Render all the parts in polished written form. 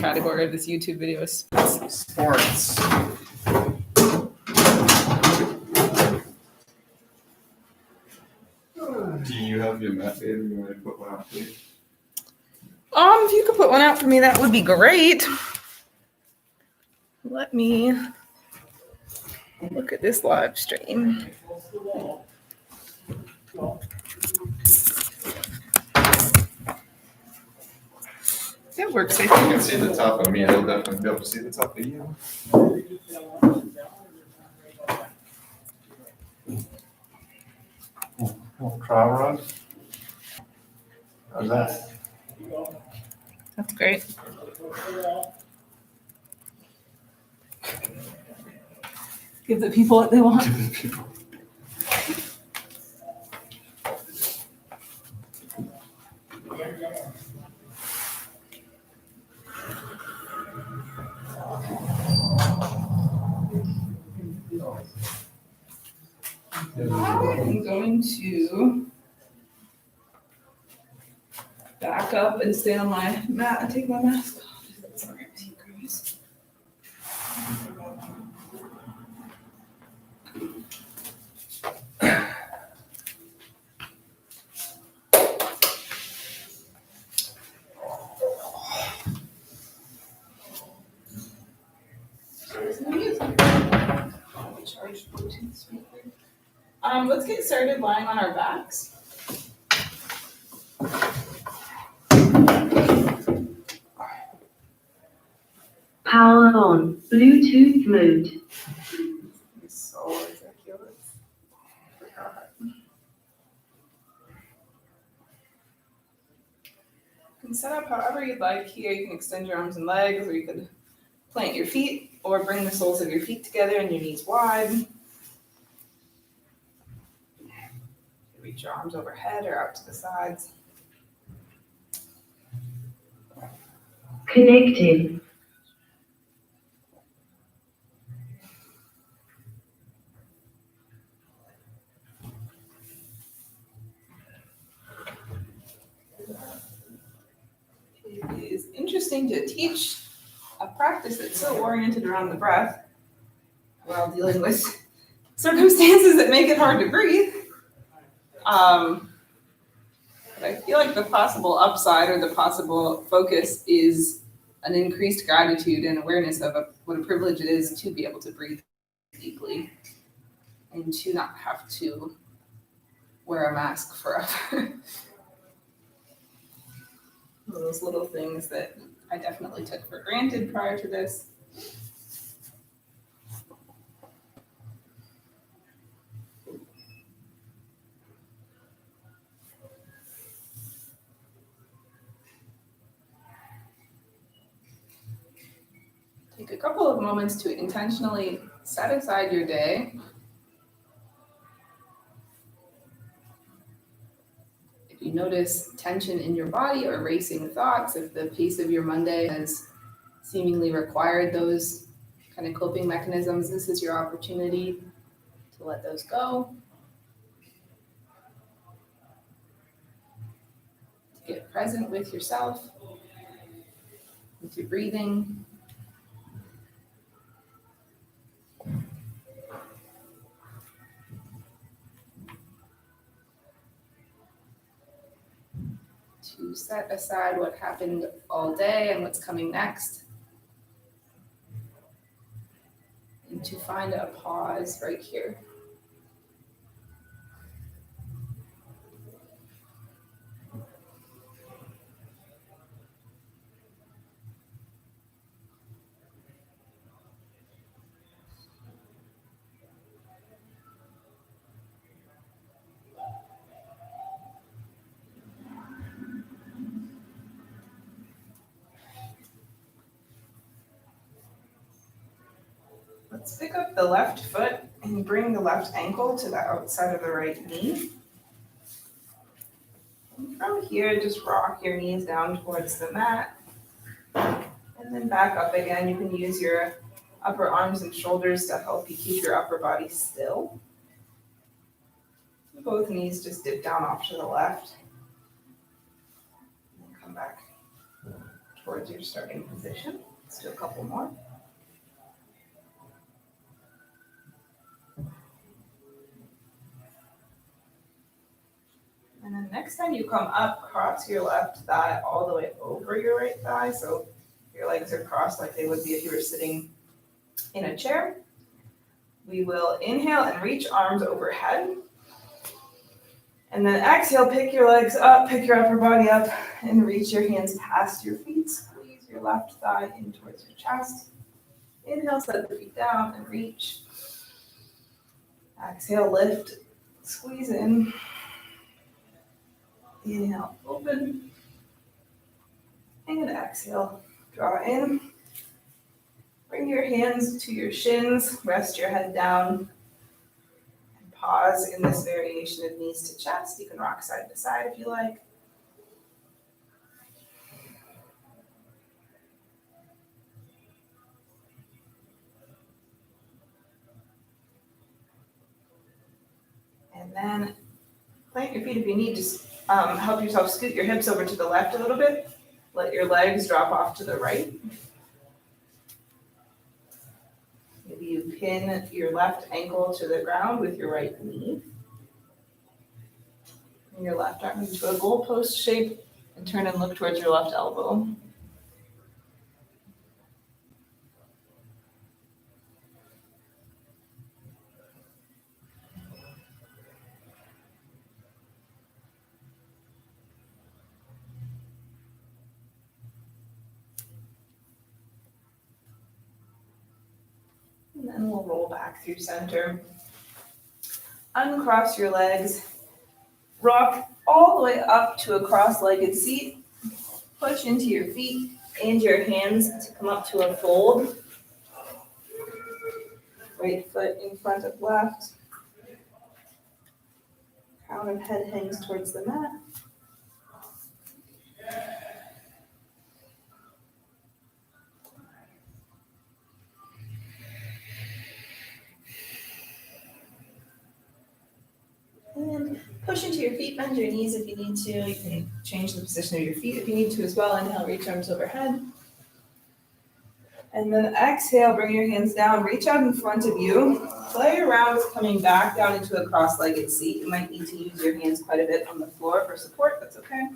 category of this YouTube video is Sports. Do you have your mat, babe? You want to put one out, please? If you could put one out for me, that would be great. Let me look at this live stream. That works, I You think. can see the top of me. I'll definitely be able to see the top of you. Little trial run. How's that? That's great. Give the people what they want. Give the people. I'm going to back up and stay on my mat and take my mask off. Sorry, guys. Charged Bluetooth speaker. Let's get started lying on our backs. Power on. Bluetooth mode. It's so ridiculous. Forgot. You can set up however you'd like here. You can extend your arms and legs, or you could plant your feet, or bring the soles of your feet together and your knees wide. Reach your arms overhead or out to the sides. Connecting. It is interesting to teach a practice that's so oriented around the breath while dealing with circumstances that make it hard to breathe. But I feel like the possible upside or the possible focus is an increased gratitude and awareness of what a privilege it is to be able to breathe deeply and to not have to wear a mask forever. Those little things that I definitely took for granted prior to this. Take a couple of moments to intentionally set aside your day. If you notice tension in your body or racing thoughts, if the pace of your Monday has seemingly required those kind of coping mechanisms, this is your opportunity to let those go. To get present with yourself, with your breathing. To set aside what happened all day and what's coming next. And to find a pause right here. Let's pick up the left foot and bring the left ankle to the outside of the right knee. And from here, just rock your knees down towards the mat. And then back up again. You can use your upper arms and shoulders to help you keep your upper body still. Both knees just dip down off to the left. And come back towards your starting position. Let's do a couple more. And then next time you come up, cross your left thigh all the way over your right thigh. So your legs are crossed like they would be if you were sitting in a chair. We will inhale and reach arms overhead. And then exhale, pick your legs up, pick your upper body up, and reach your hands past your feet. Squeeze your left thigh in towards your chest. Inhale, set the feet down and reach. Exhale, lift, squeeze in. Inhale, open. And exhale, draw in. Bring your hands to your shins, rest your head down. And pause in this variation of knees to chest. You can rock side to side if you like. And then plant your feet if you need. Just help yourself scoot your hips over to the left a little bit. Let your legs drop off to the right. Maybe you pin your left ankle to the ground with your right knee. Bring your left arm into a goalpost shape and turn and look towards your left elbow. And then we'll roll back through center. Uncross your legs. Rock all the way up to a cross-legged seat. Push into your feet and your hands to come up to a fold. Right foot in front of left. Crown of head hangs towards the mat. And push into your feet, bend your knees if you need to. You can change the position of your feet if you need to as well. Inhale, reach arms overhead. And then exhale, bring your hands down, reach out in front of you. Play around with coming back down into a cross-legged seat. You might need to use your hands quite a bit on the floor for support, that's okay.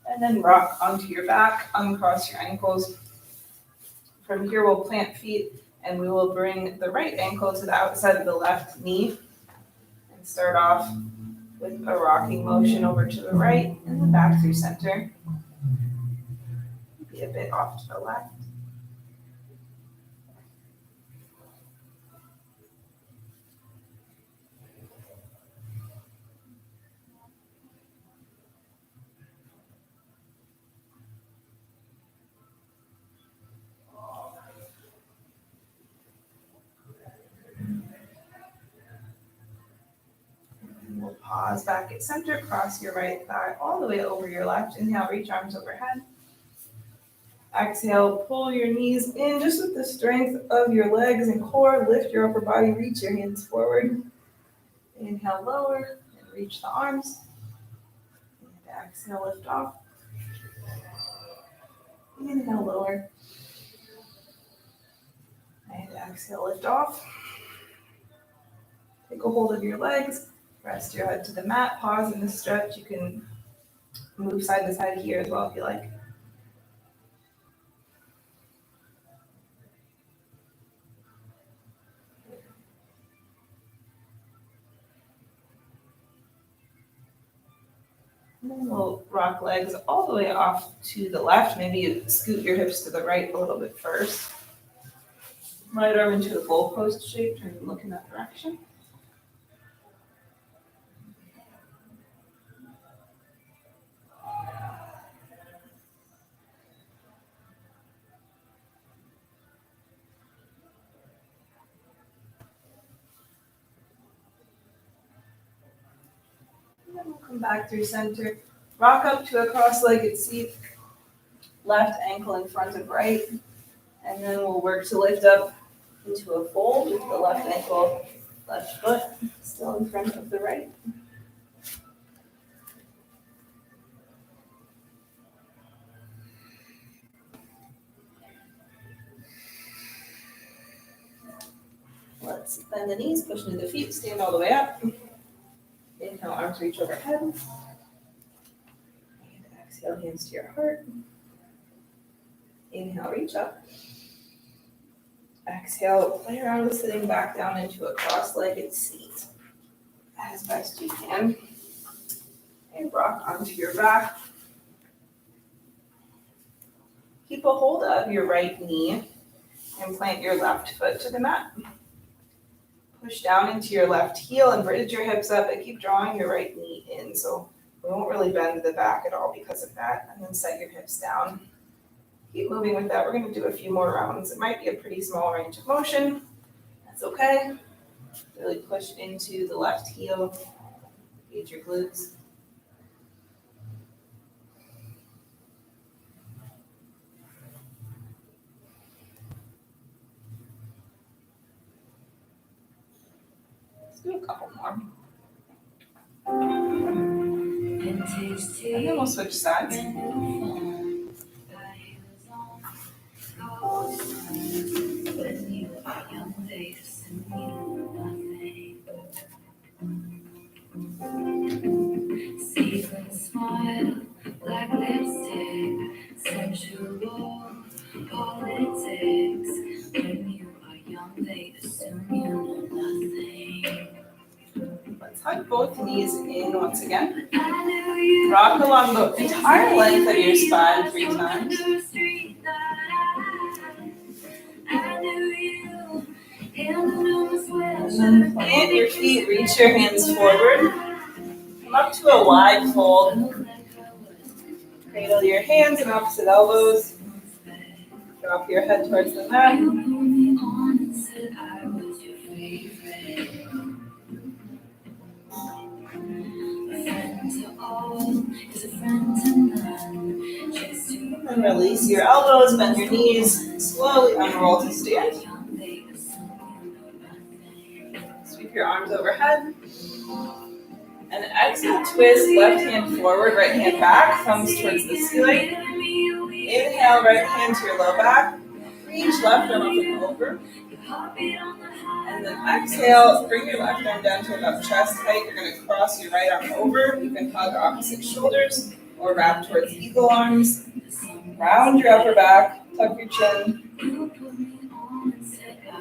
And then rock onto your back, uncross your ankles. From here, we'll plant feet and we will bring the right ankle to the outside of the left knee. And start off with a rocking motion over to the right and then back through center. Be a bit off to the left. And we'll pause back at center, cross your right thigh all the way over your left. Inhale, reach arms overhead. Exhale, pull your knees in just with the strength of your legs and core. Lift your upper body, reach your hands forward. Inhale, lower, and reach the arms. And exhale, lift off. Inhale, lower. And exhale, lift off. Take a hold of your legs. Rest your head to the mat. Pause in the stretch. You can move side to side here as well if you like. And then we'll rock legs all the way off to the left. Maybe you scoot your hips to the right a little bit first. Right arm into a goalpost shape. Turn and look in that direction. And then we'll come back through center. Rock up to a cross-legged seat. Left ankle in front of right. And then we'll work to lift up into a fold with the left ankle, left foot still in front of the right. Let's bend the knees, push into the feet, stand all the way up. Inhale, arms reach overhead. And exhale, hands to your heart. Inhale, reach up. Exhale, play around with sitting back down into a cross-legged seat as best you can. And rock onto your back. Keep a hold of your right knee and plant your left foot to the mat. Push down into your left heel and bridge your hips up, and keep drawing your right knee in. So we won't really bend the back at all because of that. And then set your hips down. Keep moving with that. We're going to do a few more rounds. It might be a pretty small range of motion. That's okay. Really push into the left heel. Engage your glutes. Let's do a couple more. And then we'll switch sides. Season smile, black lipstick, sensual politics. When you are young, they assume you know nothing. Let's hug both knees in once again. I knew you. Rock along the entire length of your spine 3 times. I knew you. And then plant your feet, reach your hands forward. Come up to a wide fold. Cradle your hands and opposite elbows. Drop your head towards the mat. And release your elbows, bend your knees, slowly unroll to stand. Sweep your arms overhead. And exhale, twist, left hand forward, right hand back, thumbs towards the ceiling. Inhale, right hand to your low back. Reach left arm up and over. And then exhale, bring your left arm down to about chest height. You're going to cross your right arm over. You can hug opposite shoulders or wrap towards eagle arms. Round your upper back, tuck your chin.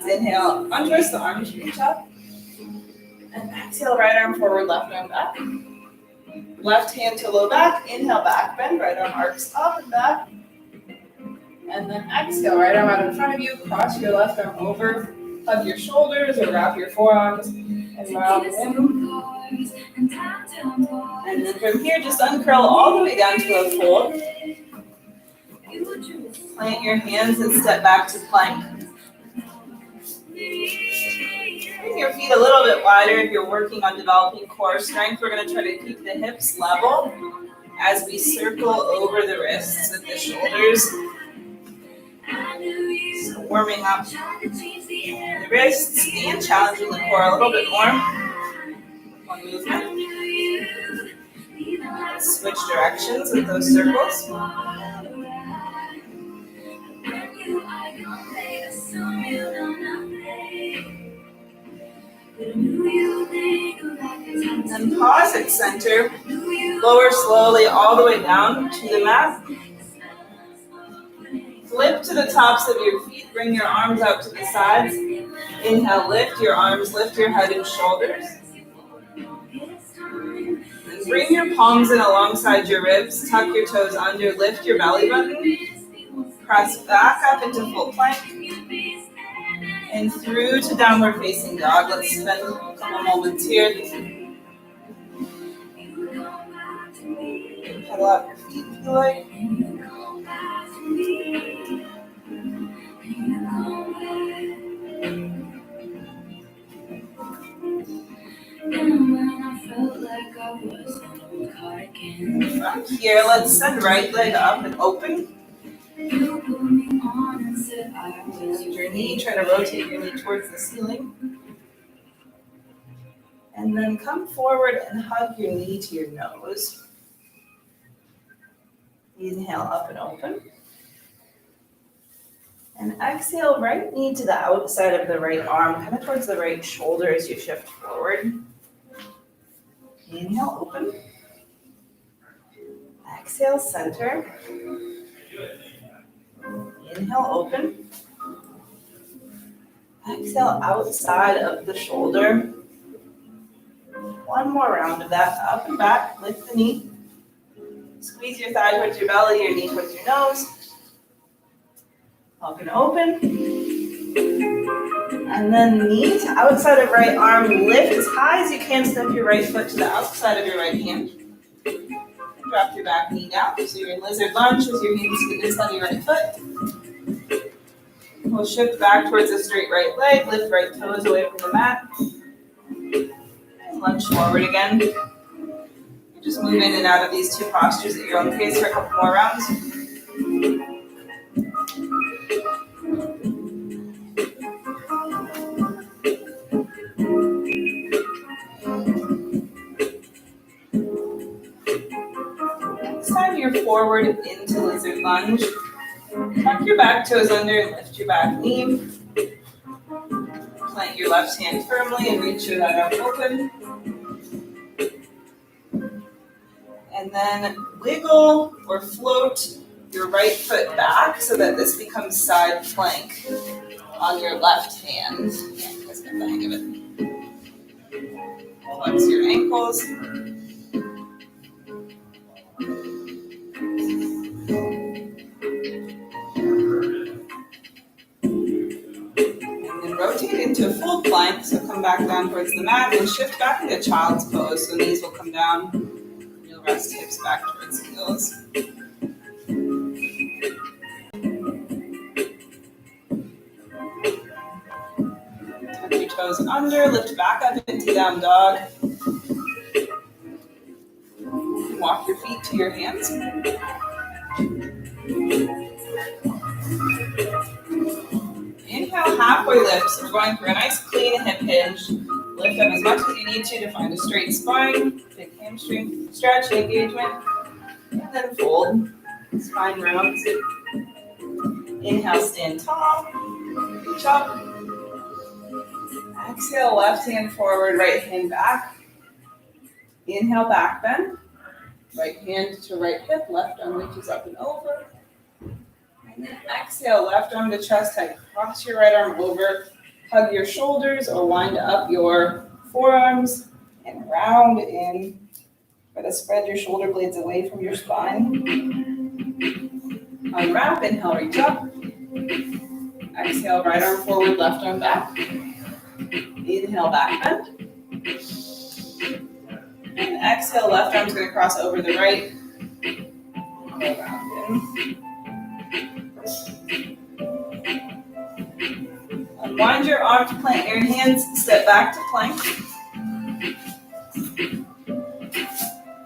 Inhale, untwist the arms, reach up. And exhale, right arm forward, left arm back. Left hand to low back, inhale, back bend, right arm arcs up and back. And then exhale, right arm out in front of you, cross your left arm over, hug your shoulders or wrap your forearms and round in. And then from here, just uncurl all the way down to a fold. Plant your hands and step back to plank. Bring your feet a little bit wider if you're working on developing core strength. We're going to try to keep the hips level as we circle over the wrists with the shoulders. So warming up the wrists and challenging the core a little bit more. One movement. Switch directions with those circles. And pause at center. Lower slowly all the way down to the mat. Flip to the tops of your feet. Bring your arms out to the sides. Inhale, lift your arms, lift your head and shoulders. And bring your palms in alongside your ribs. Tuck your toes under, lift your belly button. Press back up into full plank. And through to downward facing dog. Let's spend a couple moments here. Pedal out your feet if you like. From here, let's send right leg up and open. Bend your knee, try to rotate your knee towards the ceiling. And then come forward and hug your knee to your nose. Inhale up and open. And exhale, right knee to the outside of the right arm, kind of towards the right shoulder as you shift forward. Inhale, open. Exhale, center. Inhale, open. Exhale, outside of the shoulder. One more round of that, up and back, lift the knee. Squeeze your thigh towards your belly, your knee towards your nose. Up and open. And then knee to outside of right arm, lift as high as you can, step your right foot to the outside of your right hand. Drop your back knee down, so you're in lizard lunge with your hands to the inside of your right foot. We'll shift back towards a straight right leg, lift right toes away from the mat. And lunge forward again. Just move in and out of these two postures at your own pace for a couple more rounds. Next time you're forward into lizard lunge, tuck your back toes under and lift your back knee. Plant your left hand firmly and reach your right arm open. And then wiggle or float your right foot back so that this becomes side plank on your left hand. Yeah, you guys get the hang of it. Flex your ankles. And then rotate into a full plank, so come back down towards the mat and shift back into child's pose. So knees will come down. Rest hips back towards heels. Tuck your toes under, lift back up into down dog. Walk your feet to your hands. Inhale, halfway lift. So we're going for a nice clean hip hinge. Lift up as much as you need to find a straight spine, big hamstring stretch, engagement, and then fold, spine rounds. Inhale, stand tall, reach up. Exhale, left hand forward, right hand back. Inhale, back bend. Right hand to right hip, left arm reaches up and over. And then exhale, left arm to chest height. Cross your right arm over. Hug your shoulders or wind up your forearms and round in. Try to spread your shoulder blades away from your spine. Unwrap, inhale, reach up. Exhale, right arm forward, left arm back. Inhale, back bend. And exhale, left arm's going to cross over the right. Go round in. Unwind your arms, plant your hands, step back to plank.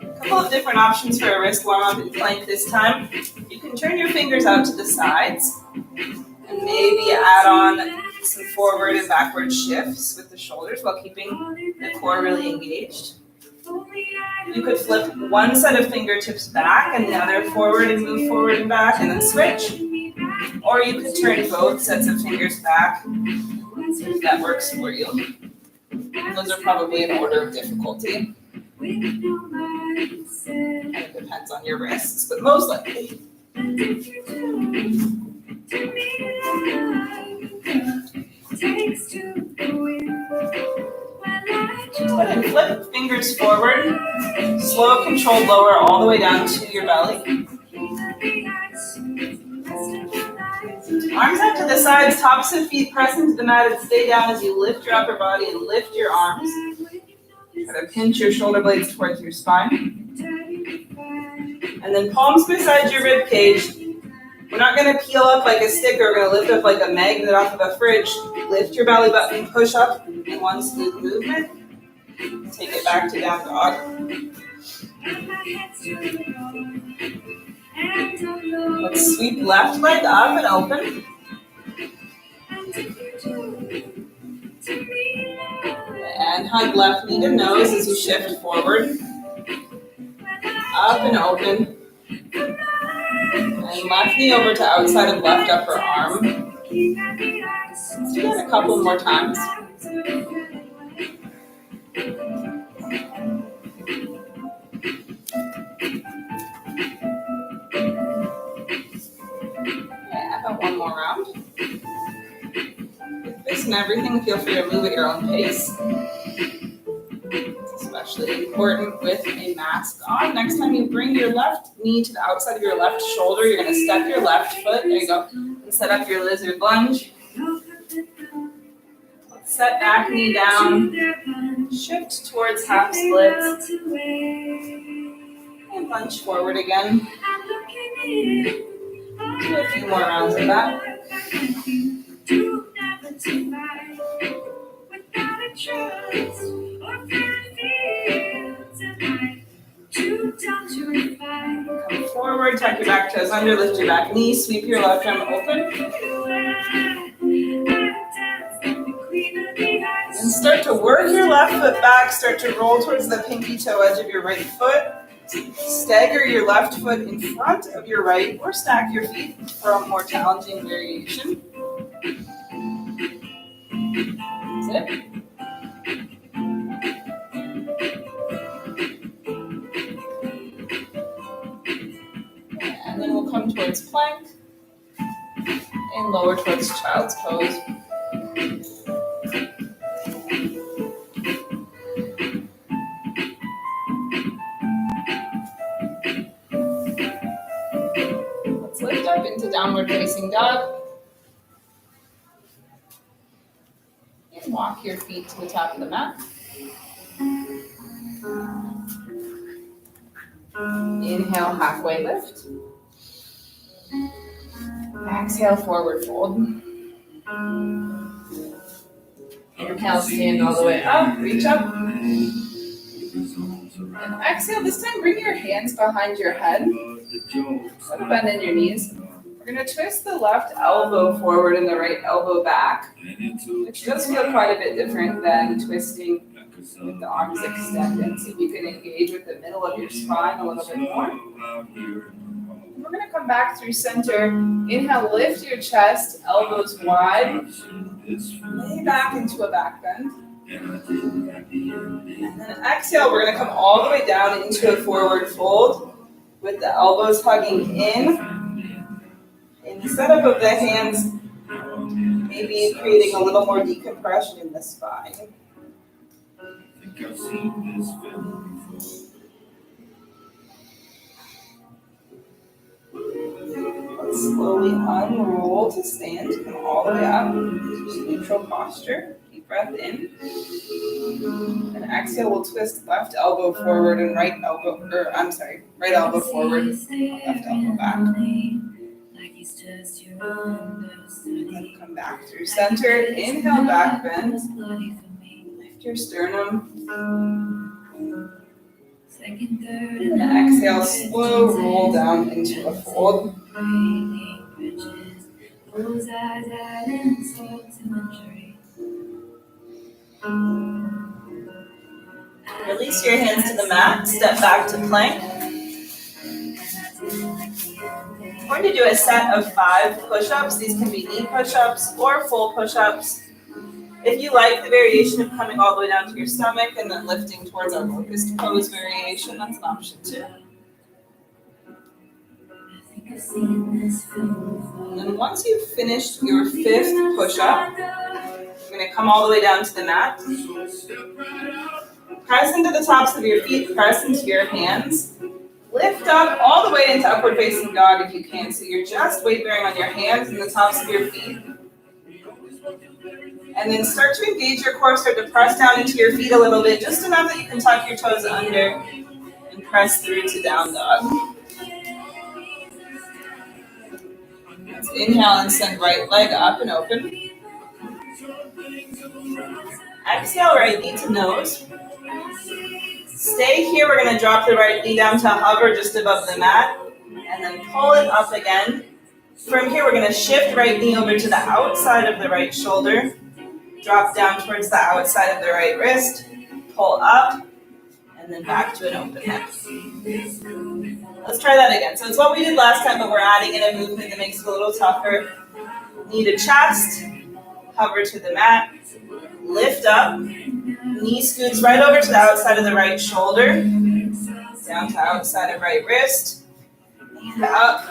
A couple of different options for a wrist warm-up in plank this time. You can turn your fingers out to the sides and maybe add on some forward and backward shifts with the shoulders while keeping the core really engaged. You could flip one set of fingertips back and the other forward and move forward and back and then switch. Or you could turn both sets of fingers back if that works for you. Those are probably in order of difficulty. It depends on your wrists, but most likely. Go ahead and flip fingers forward. Slow, controlled lower all the way down to your belly. Arms out to the sides, tops of feet press into the mat and stay down as you lift your upper body and lift your arms. Try to pinch your shoulder blades towards your spine. And then palms beside your rib cage. We're not going to peel up like a sticker. We're going to lift up like a magnet off of a fridge. Lift your belly button, push up in one smooth movement. Take it back to down dog. Let's sweep left leg up and open. And hug left knee to nose as you shift forward. Up and open. And left knee over to outside of left upper arm. Let's do that a couple more times. Yeah, about one more round. With this and everything, feel free to move at your own pace. It's especially important with a mask on. Next time you bring your left knee to the outside of your left shoulder, you're going to step your left foot. There you go. And set up your lizard lunge. Set back knee down. Shift towards half splits. And lunge forward again. Do a few more rounds of that. Come forward, tuck your back toes under, lift your back knee, sweep your left arm open. And start to work your left foot back, start to roll towards the pinky toe edge of your right foot. Stagger your left foot in front of your right or stack your feet for a more challenging variation. That's it. And then we'll come towards plank and lower towards child's pose. Let's lift up into downward facing dog. And walk your feet to the top of the mat. Inhale, halfway lift. Exhale, forward fold. Inhale, stand all the way up, reach up. And exhale, this time bring your hands behind your head. Sort of bend in your knees. We're going to twist the left elbow forward and the right elbow back, which does feel quite a bit different than twisting with the arms extended. See if you can engage with the middle of your spine a little bit more. We're going to come back through center. Inhale, lift your chest, elbows wide. Lay back into a back bend. And then exhale, we're going to come all the way down into a forward fold with the elbows hugging in. In the setup of the hands, maybe creating a little more decompression in the spine. Let's slowly unroll to stand. Come all the way up to neutral posture. Deep breath in. And exhale, we'll twist left elbow forward and right elbow forward, left elbow back. And come back through center. Inhale, back bend. Lift your sternum. And exhale, slow roll down into a fold. Release your hands to the mat. Step back to plank. We're going to do a set of 5 push-ups. These can be knee push-ups or full push-ups. If you like the variation of coming all the way down to your stomach and then lifting towards our locust pose variation, that's an option too. And then once you've finished your 5th push-up, you're going to come all the way down to the mat. Press into the tops of your feet, press into your hands. Lift up all the way into upward facing dog if you can. So you're just weight bearing on your hands and the tops of your feet. And then start to engage your core, start to press down into your feet a little bit, just enough that you can tuck your toes under and press through to down dog. Let's inhale and send right leg up and open. Exhale, right knee to nose. Stay here, we're going to drop the right knee down to hover just above the mat, and then pull it up again. From here, we're going to shift right knee over to the outside of the right shoulder, drop down towards the outside of the right wrist, pull up, and then back to an open hip. Let's try that again. So it's what we did last time, but we're adding in a movement that makes it a little tougher. Knee to chest, hover to the mat, lift up, knee scoots right over to the outside of the right shoulder, down to outside of right wrist, and up,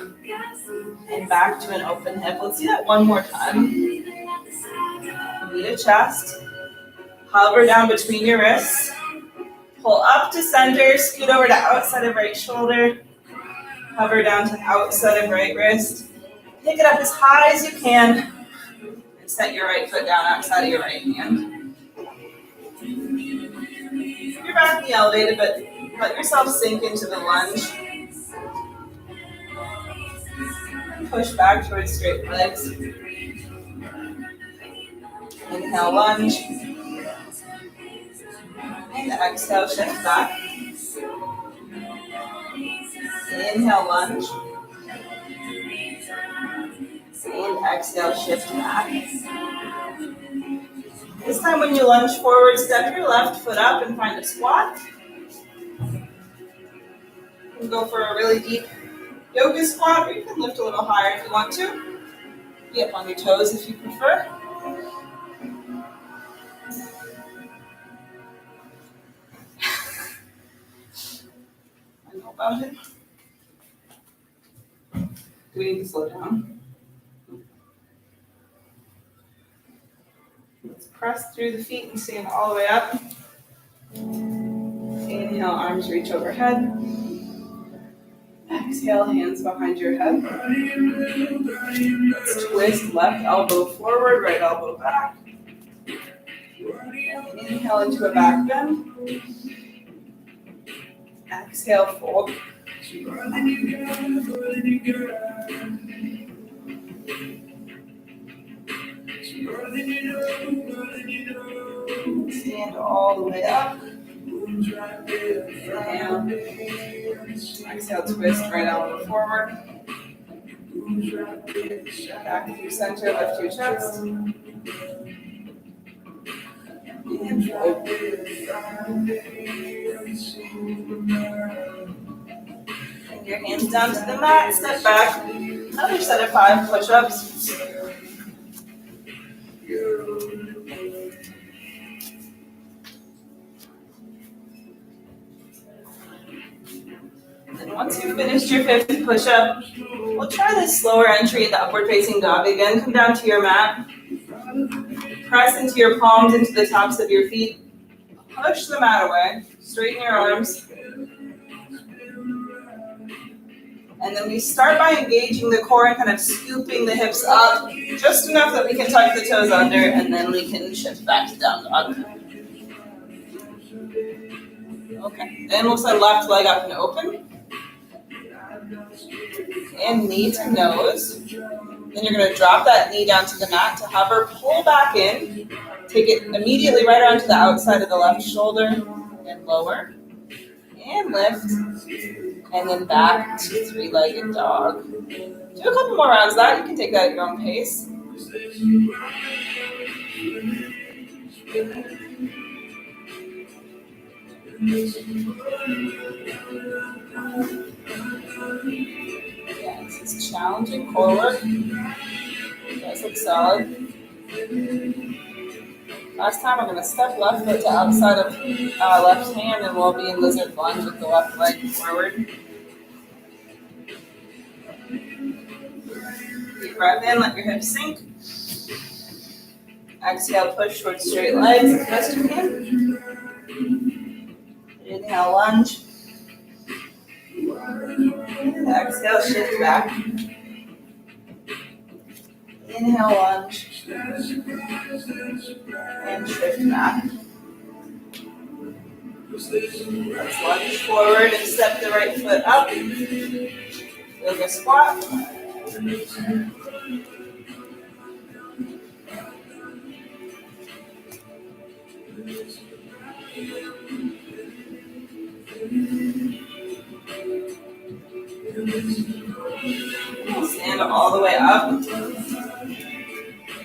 and back to an open hip. Let's do that one more time. Knee to chest, hover down between your wrists, pull up to center, scoot over to outside of right shoulder, hover down to outside of right wrist, pick it up as high as you can, and set your right foot down outside of your right hand. Your back knee elevated, but let yourself sink into the lunge. Push back towards straight legs. Inhale, lunge. And exhale, shift back. Inhale, lunge. And exhale, shift back. This time when you lunge forward, step your left foot up and find a squat. You can go for a really deep yoga squat, or you can lift a little higher if you want to. Be up on your toes if you prefer. I know about it. Do we need to slow down? Let's press through the feet and stand all the way up. Inhale, arms reach overhead. Exhale, hands behind your head. Let's twist left elbow forward, right elbow back. Inhale into a back bend. Exhale, fold. Stand all the way up. Inhale. Exhale, twist right elbow forward. Back through center, lift your chest. And fold. Bring your hands down to the mat, step back. Another set of 5 push-ups. And once you've finished your 5th push-up, we'll try this slower entry in the upward facing dog again. Come down to your mat. Press into your palms into the tops of your feet. Push the mat away. Straighten your arms. And then we start by engaging the core and kind of scooping the hips up, just enough that we can tuck the toes under, and then we can shift back to down dog. Okay, then we'll set left leg up and open. And knee to nose. Then you're going to drop that knee down to the mat to hover, pull back in. Take it immediately right onto the outside of the left shoulder and lower. And lift. And then back to 3-legged dog. Do a couple more rounds of that. You can take that at your own pace. Yeah, this is challenging core work. You guys look solid. Last time we're going to step left foot to outside of left hand, and we'll be in lizard lunge with the left leg forward. Deep breath in, let your hips sink. Exhale, push towards straight legs as best you can. Inhale, lunge. And exhale, shift back. Inhale, lunge. And shift back. Let's lunge forward and step the right foot up. Yoga squat. Stand all the way up.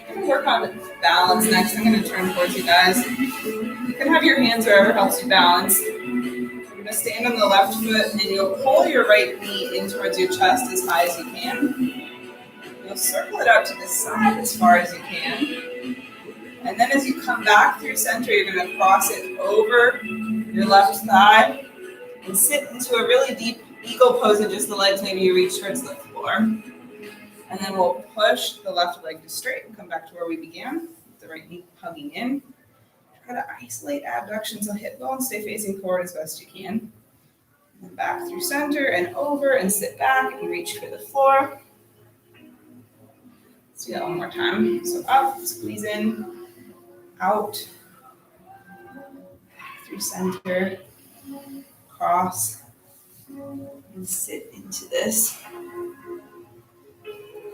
I'm gonna work on the balance next. I'm going to turn towards you guys. You can have your hands wherever helps you balance. You're going to stand on the left foot and you'll pull your right knee in towards your chest as high as you can. You'll you'll circle it out to the side as far as you can. And then as you come back through center, you're going to cross it over your left thigh and sit into a really deep eagle pose and just the legs maybe you reach towards the floor. And then we'll push the left leg to straight and come back to where we began. The right knee hugging in. Try to isolate abduction so hip bones stay facing forward as best you can. And back through center and over and sit back and reach for the floor. Let's do that one more time. So up, squeeze in, out, back through center, cross, and sit into this.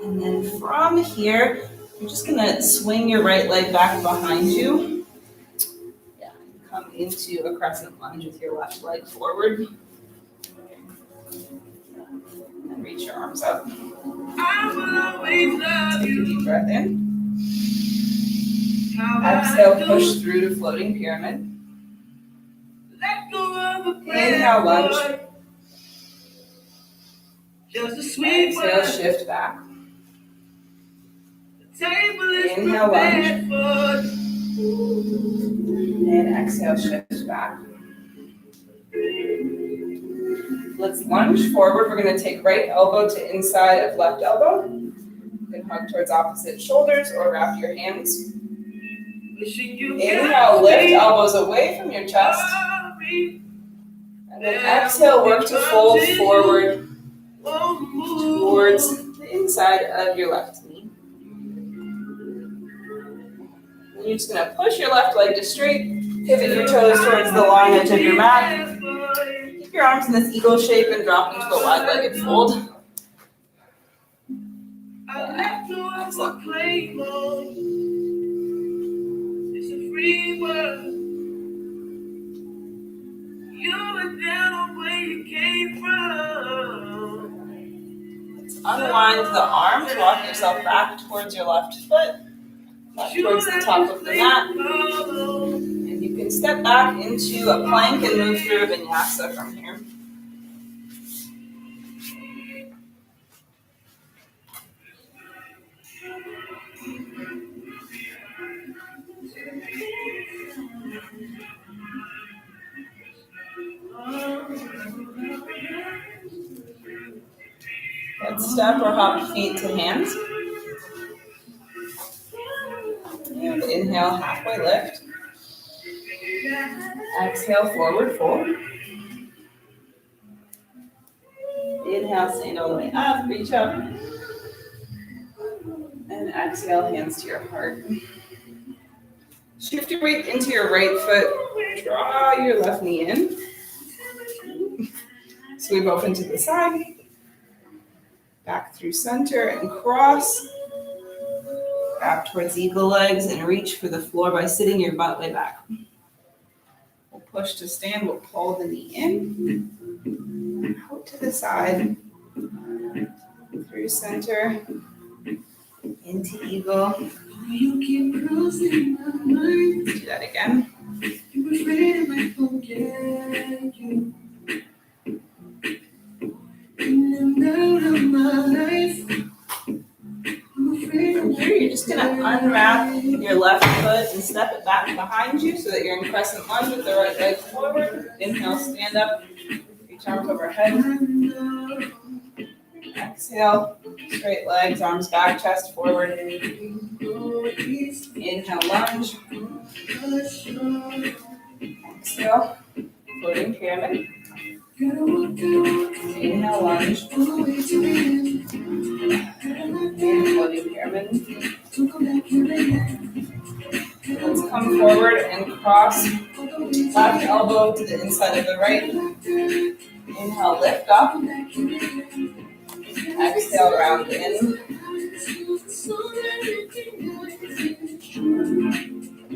And then from here, you're just gonna swing your right leg back behind you. Yeah, come into a crescent lunge with your left leg forward. And reach your arms up. Take a deep breath in. Exhale, push through to floating pyramid. Inhale, lunge. Exhale, shift back. Inhale, lunge. And exhale, shift back. Let's lunge forward. We're going to take right elbow to inside of left elbow. You can hug towards opposite shoulders or wrap your hands. Inhale, lift elbows away from your chest. And then exhale, work to fold forward towards the inside of your left knee. And you're just going to push your left leg to straight, pivot your toes towards the long edge of your mat. Keep your arms in this eagle shape and drop into a wide-legged fold. It's a free world. You were down where you came from. Unwind the arms, walk yourself back towards your left foot, back towards the top of the mat. And you can step back into a plank and move through a vinyasa from here. Let's step or hop feet to hands. And inhale, halfway lift. Exhale, forward fold. Inhale, stand all the way up, reach up. And exhale, hands to your heart. Shift your weight into your right foot. Draw your left knee in. Sweep open to the side. Back through center and cross. Back towards eagle legs and reach for the floor by sitting your butt way back. We'll push to stand. We'll pull the knee in. Out to the side. Through center. Into eagle. Let's do that again. From here, you're just going to unwrap your left foot and step it back behind you so that you're in crescent lunge with the right leg forward. Inhale, stand up, reach arms overhead. Exhale, straight legs, arms back, chest forward. Inhale, lunge. Exhale, floating pyramid. Inhale, lunge. And floating pyramid. Let's come forward and cross left elbow to the inside of the right. Inhale, lift up. Exhale, round in.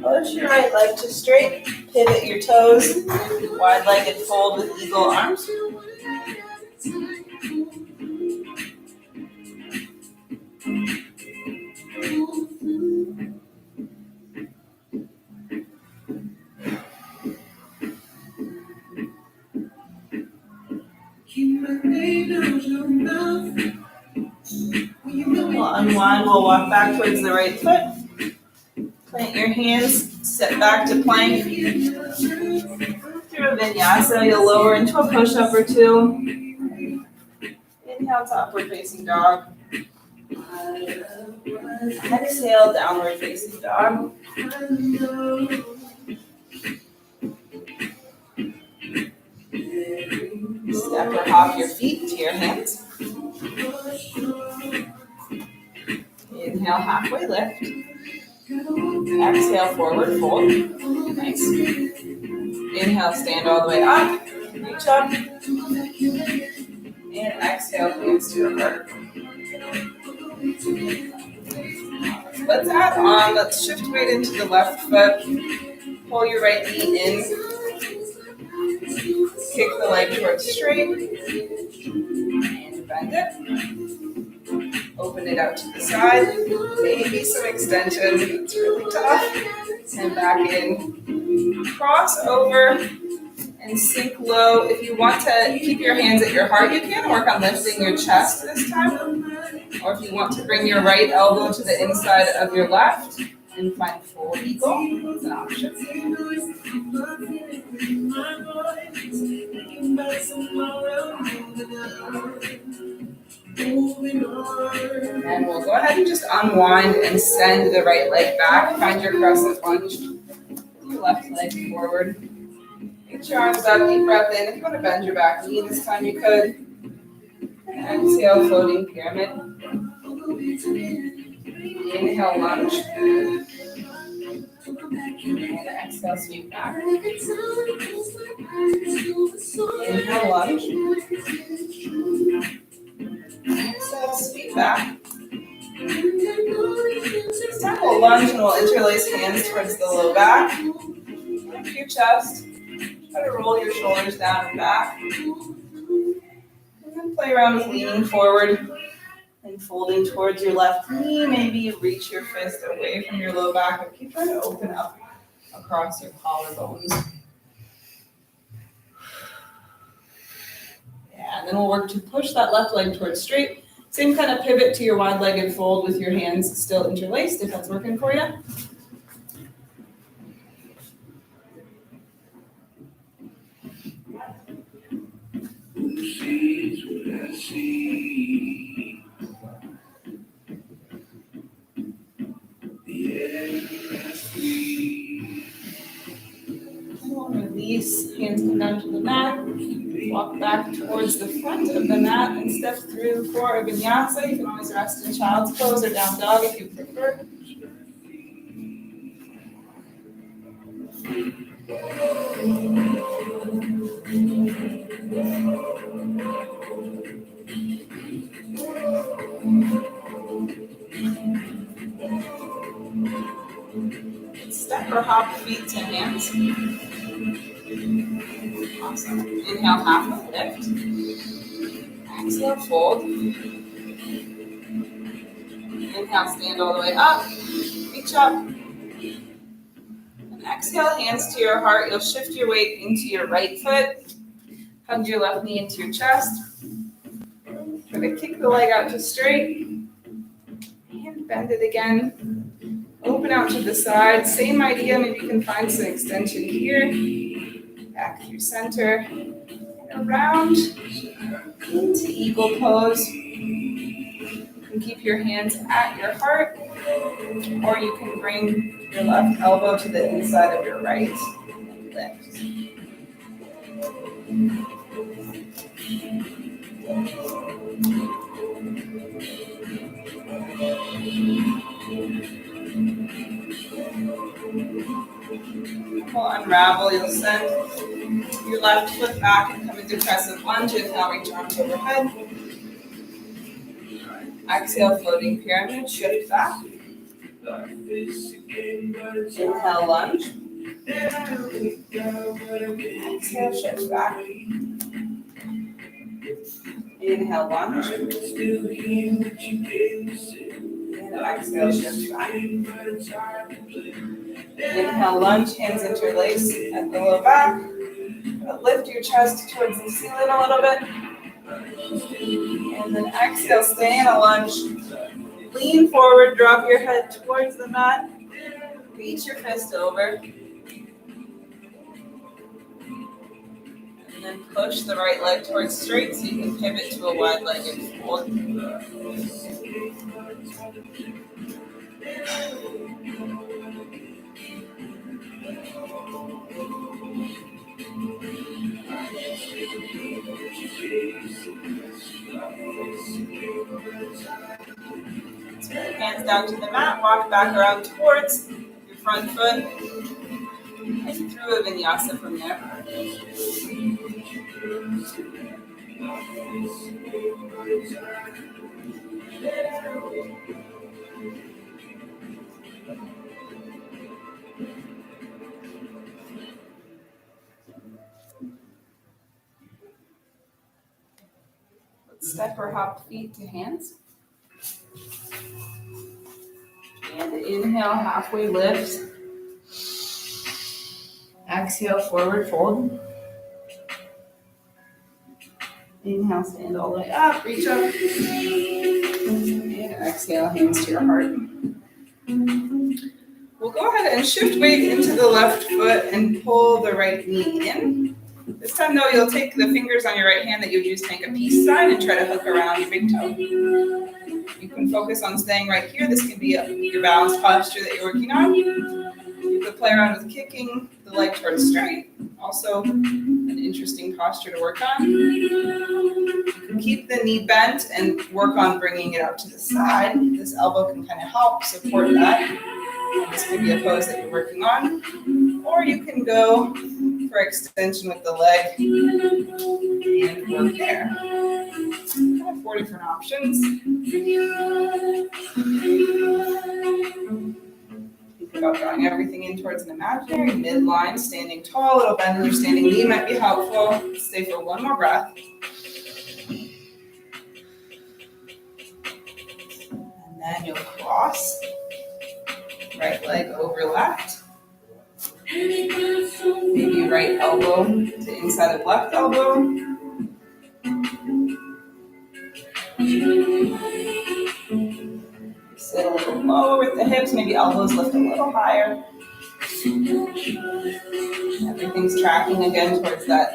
Push your right leg to straight. Pivot your toes. Wide-legged fold with eagle arms. We'll unwind walk back towards the right foot. Plant your hands, step back to plank. Through a vinyasa, you'll lower into a push-up or two. Inhale to upward facing dog. Exhale, downward facing dog. Step or hop your feet to your hands. Inhale, halfway lift. Exhale, forward fold. Nice. Inhale, stand all the way up. Reach up. And exhale, hands to your heart. Let's add on. Let's shift weight into the left foot. Pull your right knee in. Kick the leg towards straight. And bend it. Open it out to the side. Maybe some extension. It's really tough. And back in. Cross over and sink low. If you want to keep your hands at your heart, you can work on lifting your chest this time. Or if you want to bring your right elbow to the inside of your left and find full eagle, it's an option. And we'll go ahead and just unwind and send the right leg back. Find your crescent lunge. Your left leg forward. Reach your arms up, deep breath in. If you want to bend your back knee this time, you could. Exhale, floating pyramid. Inhale, lunge. And exhale, sweep back. Inhale, lunge. Exhale, sweep back. This time we'll lunge and we'll interlace hands towards the low back. Lift your chest. Try to roll your shoulders down and back. And then play around with leaning forward and folding towards your left knee. Maybe you reach your fist away from your low back and keep trying to open up across your collarbones. Yeah, and then we'll work to push that left leg towards straight. Same kind of pivot to your wide-legged fold with your hands still interlaced if that's working for you. Release, hands come down to the mat. Walk back towards the front of the mat and step through for a vinyasa. You can always rest in child's pose or down dog if you prefer. Step or hop feet to hands. Awesome. Inhale, halfway lift. Exhale, fold. Inhale, stand all the way up. Reach up. And exhale, hands to your heart. You'll shift your weight into your right foot. Hug your left knee into your chest. Try to kick the leg out to straight. And bend it again. Open out to the side. Same idea. Maybe you can find some extension here. Back through center. And around into eagle pose. You can keep your hands at your heart. Or you can bring your left elbow to the inside of your right. Lift. We'll unravel. You'll send your left foot back and come into crescent lunge. Inhale, reach arms overhead. Exhale, floating pyramid. Shift back. Inhale, lunge. Exhale, shift back. Inhale, lunge. And exhale, shift back. Inhale, lunge, hands interlace at the low back. Lift your chest towards the ceiling a little bit. And then exhale, stay in a lunge. Lean forward, drop your head towards the mat. Reach your fist over. And then push the right leg towards straight so you can pivot to a wide-legged fold. Hands down to the mat, walk back around towards your front foot, and through a vinyasa from there. Let's step or hop feet to hands. And inhale, halfway lift. Exhale, forward fold. Inhale, stand all the way up, reach up. And exhale, hands to your heart. We'll go ahead and shift weight into the left foot and pull the right knee in. This time though, you'll take the fingers on your right hand that you would use to make a peace sign and try to hook around your big toe. You can focus on staying right here. This can be your balanced posture that you're working on. You could play around with kicking the leg towards straight. Also an interesting posture to work on. You can keep the knee bent and work on bringing it out to the side. This elbow can kind of help support that. This could be a pose that you're working on. Or you can go for extension with the leg and work there. Kind of 4 different options. Think about drawing everything in towards an imaginary midline, standing tall. A little bend in your standing knee might be helpful. Stay for one more breath. And then you'll cross. Right leg over left. Maybe right elbow to inside of left elbow. Sit a little lower with the hips, maybe elbows lift a little higher. Everything's tracking again towards that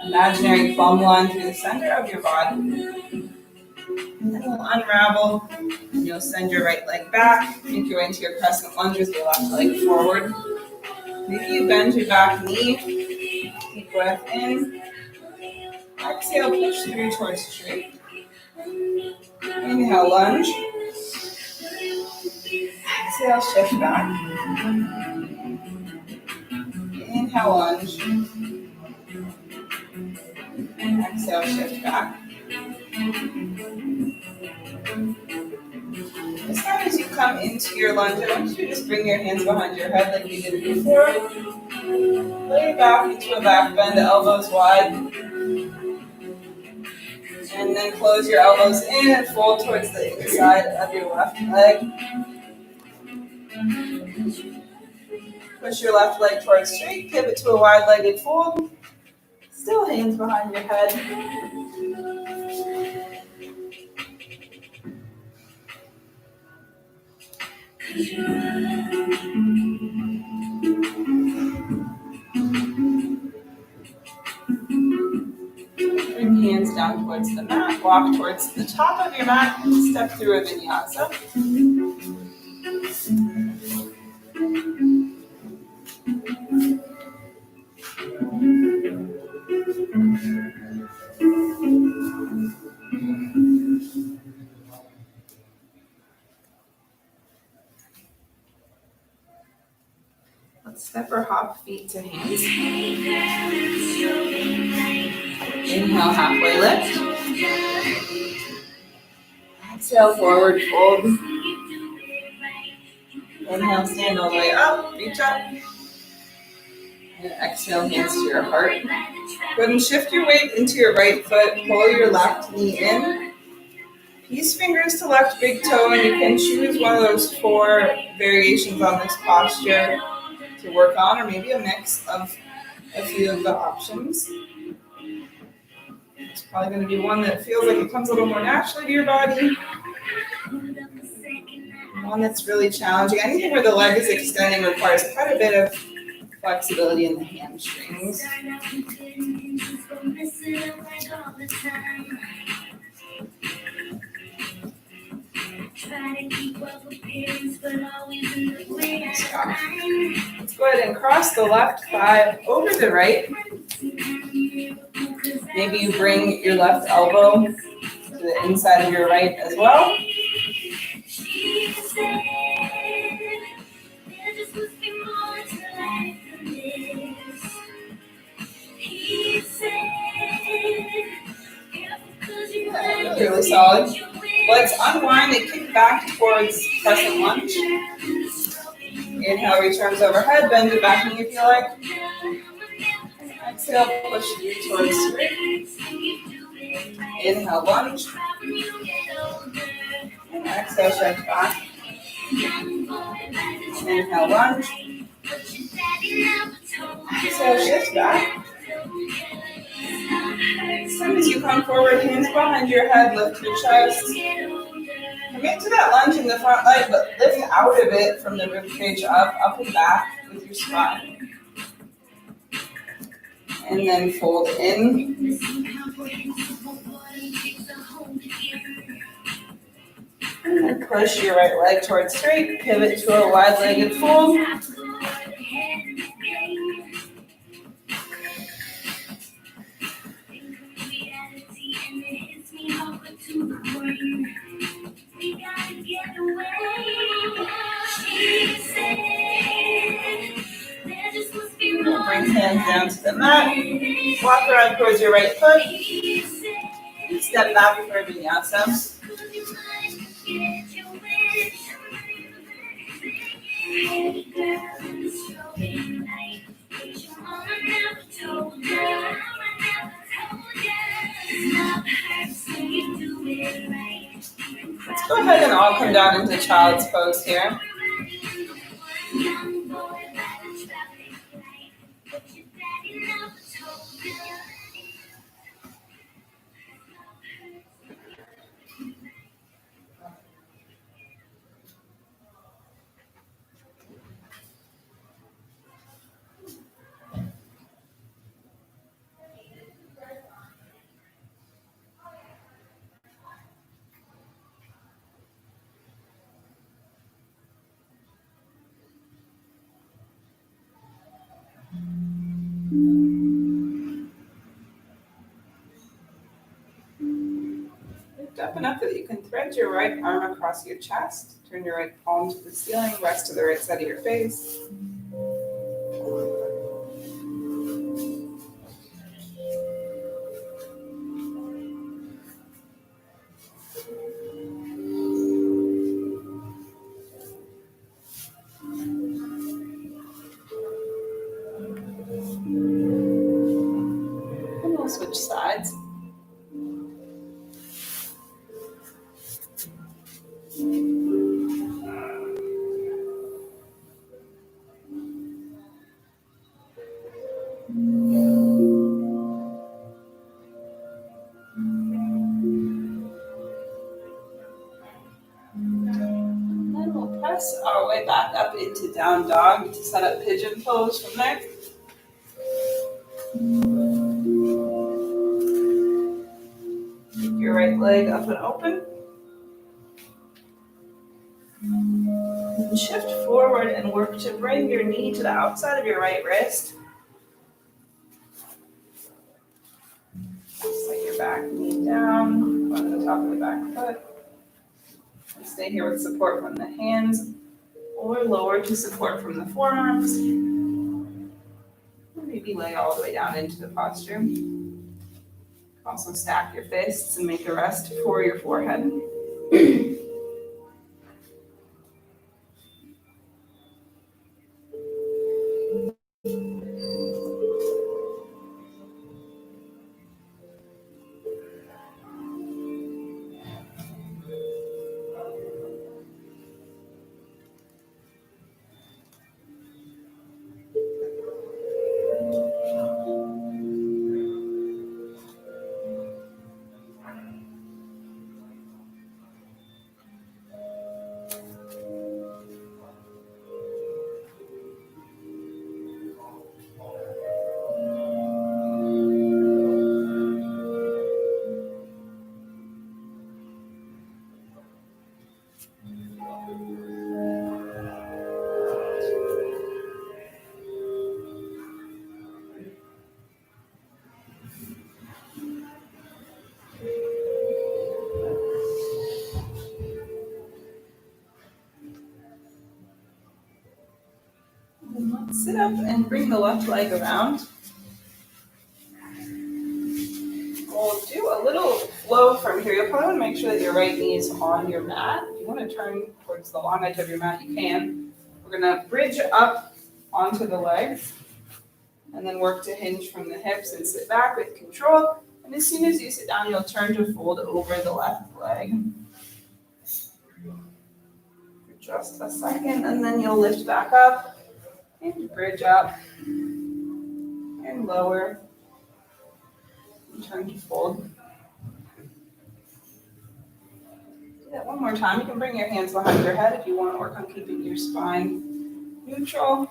imaginary plumb line through the center of your body. And then we'll unravel, and you'll send your right leg back, make your way into your crescent lunge with your left leg forward. Maybe you bend your back knee, deep breath in. Exhale, push through towards straight. Inhale, lunge. Exhale, shift back. Inhale, lunge. Exhale, shift back. As soon as you come into your lunge, I want you to just bring your hands behind your head like you did before. Lay back into a back bend, elbows wide. And then close your elbows in and fold towards the inside of your left leg. Push your left leg towards straight, pivot to a wide-legged fold. Still hands behind your head. Bring hands down towards the mat, walk towards the top of your mat, step through a vinyasa. Let's step or hop feet to hands. Inhale, halfway lift. Exhale, forward fold. Inhale, stand all the way up, reach up. And exhale, hands to your heart. Go ahead and shift your weight into your right foot. Pull your left knee in. Peace fingers to left big toe, and you can choose one of those 4 variations on this posture to work on, or maybe a mix of a few of the options. It's probably going to be one that feels like it comes a little more naturally to your body. One that's really challenging. Anything where the leg is extending requires quite a bit of flexibility in the hamstrings. Let's go ahead and cross the left thigh over the right. Maybe you bring your left elbow to the inside of your right as well. Really solid. Let's unwind and kick back towards crescent lunge. Inhale, reach arms overhead, bend your back knee if you like. Exhale, push towards straight. Inhale, lunge. And exhale, stretch back. Inhale, lunge. Exhale, shift back. As soon as you come forward, hands behind your head, lift your chest. Commit to that lunge in the front leg, but lift out of it from the rib cage up and back with your spine. And then fold in. And then push your right leg towards straight, pivot to a wide-legged fold. Bring hands down to the mat. Walk around towards your right foot. Step back for a vinyasa. Let's go ahead and all come down into child's pose here. Lift up enough that you can thread your right arm across your chest. Turn your right palm to the ceiling, rest to the right side of your face. And we'll switch sides. Press our way back up into down dog to set up pigeon pose from there. Keep your right leg up and open. And shift forward and work to bring your knee to the outside of your right wrist. Set your back knee down, on the top of the back foot. And stay here with support from the hands or lower to support from the forearms. Or maybe lay all the way down into the posture. Also stack your fists and make a rest for your forehead. And let's sit up and bring the left leg around. We'll do a little flow from here. You'll probably want to make sure that your right knee is on your mat. If you want to turn towards the long edge of your mat, you can. We're going to bridge up onto the legs and then work to hinge from the hips and sit back with control. And as soon as you sit down, you'll turn to fold over the left leg. For just a second, and then you'll lift back up and bridge up and lower and turn to fold. Do that one more time. You can bring your hands behind your head if you want to work on keeping your spine neutral.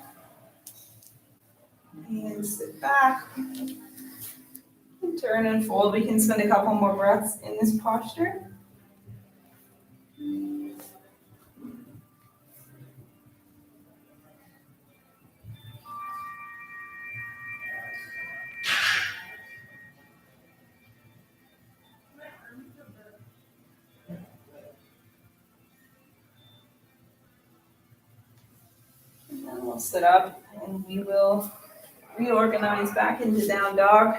And sit back and turn and fold. We can spend a couple more breaths in this posture. And then we'll sit up and we will reorganize back into down dog.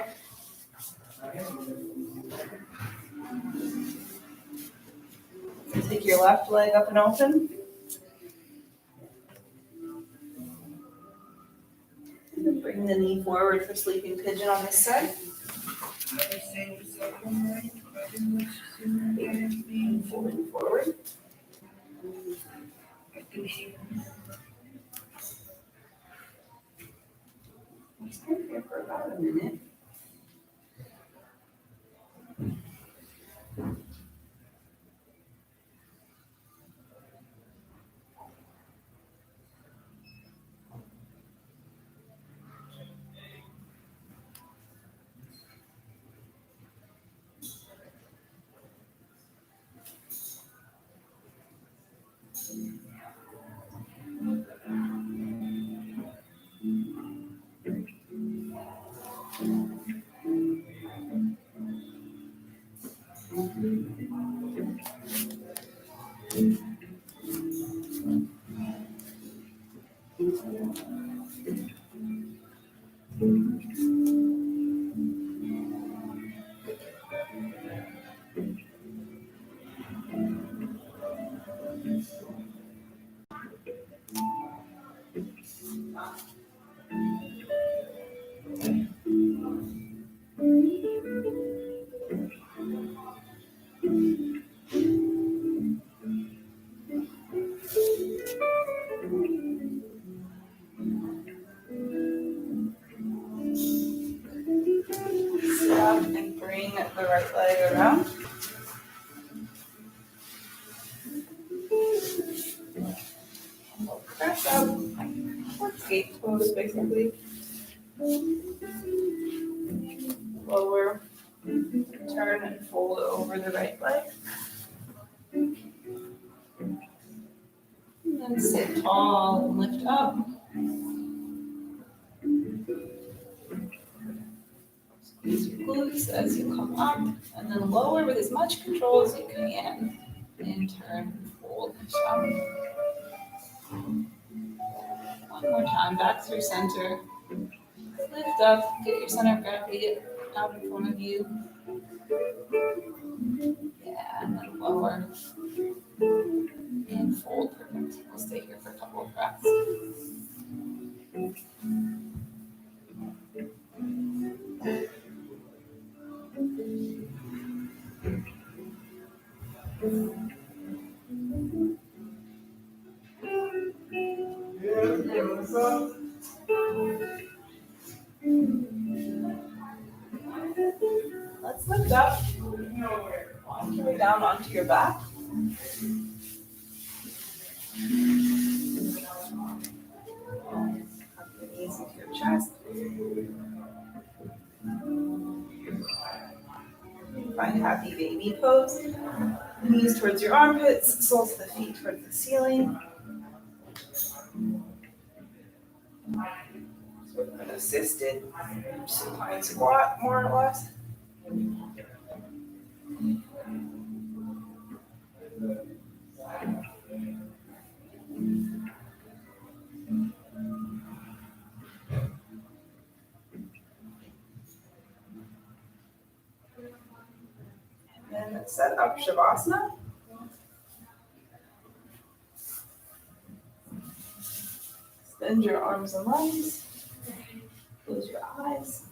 Take your left leg up and open. And then bring the knee forward for sleeping pigeon on this side. And fold forward. Stand here for about a minute. Sit up and bring the right leg around. And we'll press up. Gate pose basically. Lower, turn and fold over the right leg. And then sit tall and lift up. Squeeze your glutes as you come up, and then lower with as much control as you can. And turn and fold. One more time, back through center. Lift up, get your center of gravity out in front of you. Yeah, and then lower. And fold. Perfect. We'll stay here for a couple of breaths. Let's lift up. Walk your way down onto your back. Hug your knees into your chest. Find happy baby pose. Knees towards your armpits, soles of the feet towards the ceiling. Sort of an assisted supine squat, more or less. Let's set up Shavasana. Extend your arms and legs. Close your eyes.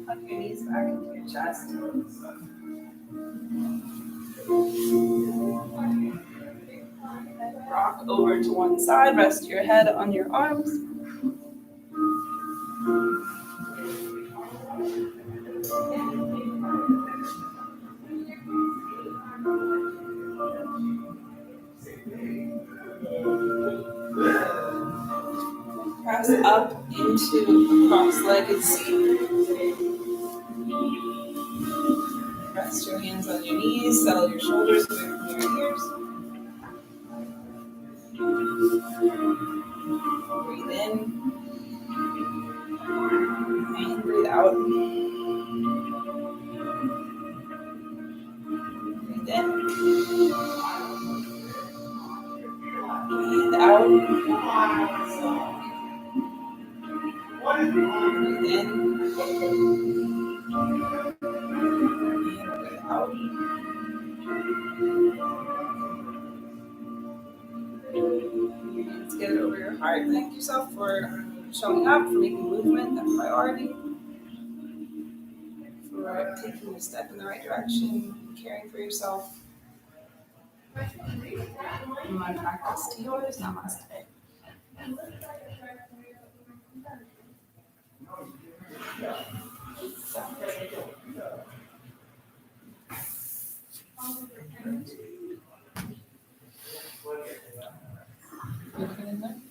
Tuck your knees back into your chest. Rock over to one side, rest your head on your arms. Press up into a cross-legged seat. Rest your hands on your knees, settle your shoulders away from your ears. Breathe in and breathe out. Breathe in and out. Breathe in and breathe out. Let's get it over your heart. Thank yourself for showing up, for making movement a priority, for taking a step in the right direction, caring for yourself. From my practice to yours, namaste. Okay, then.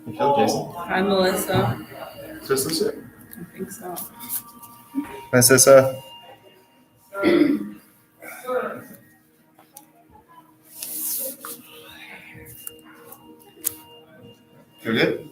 You feel Jason? Hi, Melissa. Is this it? I think so. Hi, Sissa. Feel good?